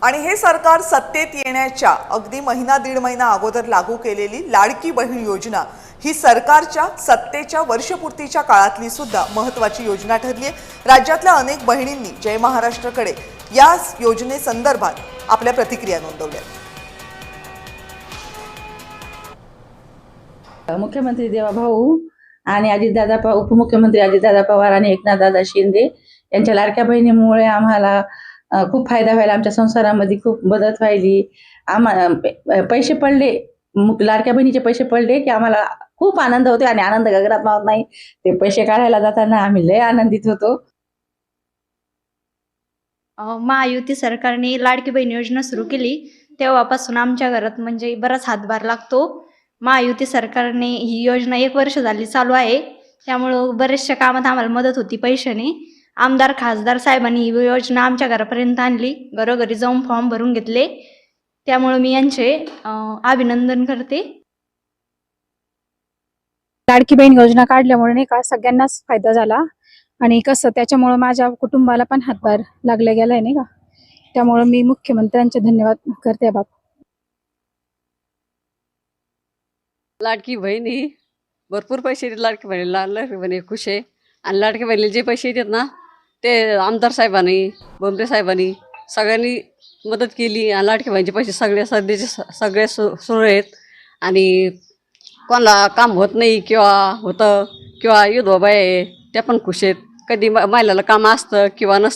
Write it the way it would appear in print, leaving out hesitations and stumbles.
आणि हे सरकार सत्तेत येण्याच्या अगदी महिना दीड महिना अगोदर लागू केलेली लाडकी बहीण योजना ही सरकारच्या सत्तेच्या वर्षपूर्तीच्या काळातली सुद्धा महत्त्वाची योजना ठरली आहे। राज्यातल्या अनेक बहिणींनी जय महाराष्ट्रकडे या योजनेसंदर्भात आपल्या प्रतिक्रिया नोंदवल्या। मुख्यमंत्री देवाभाऊ आणि अजितदादा उपमुख्यमंत्री अजितदादा पवार आणि एकनाथदादा शिंदे यांच्या लाडक्या बहिणीमुळे आम्हाला खूप फायदा व्हायला, आमच्या संसारामध्ये खूप मदत व्हायली। पैसे पडले, लाडक्या बहिणीचे पैसे पडले की आम्हाला खूप आनंद होतो आणि आनंद गगनात मावत नाही। ते पैसे काढायला जाताना आम्ही लय आनंदित होतो। महायुती सरकारने लाडकी बहीण योजना सुरू केली तेव्हापासून आमच्या घरात म्हणजे बराच हातभार लागतो। महायुती सरकारने ही योजना 1 वर्ष झाली चालू आहे, त्यामुळं बरेचशा कामात आम्हाला मदत होती पैशाने। आमदार खासदार साहेबांनी ही योजना आमच्या घरापर्यंत आणली, घरोघरी जाऊन फॉर्म भरून घेतले, त्यामुळे मी यांचे अभिनंदन करते। लाडकी बहीण योजना काढल्यामुळे नाही का सगळ्यांनाच फायदा झाला आणि कसं त्याच्यामुळे माझ्या कुटुंबाला पण हातभार लागला गेलाय नाही का, त्यामुळे मी मुख्यमंत्र्यांचे धन्यवाद करते बाप। लाडकी बहिणी भरपूर पैसे देतात, लाडकी बहिणी खुश आहे। आणि लाडकी बहिणीला जे पैसे येतात ना ते आमदार साहेबांनी बोंबडे साहेबांनी सगळ्यांनी मदत केली आणि लाडकी बहिणीचे पैसे सगळे सध्याचे सगळे सुरू आहेत। आणि कोणाला काम होत नाही किंवा होतं किंवा युद्ध आहे त्या पण खुश आहेत। कधी महिलाला काम असतं किंवा नसतं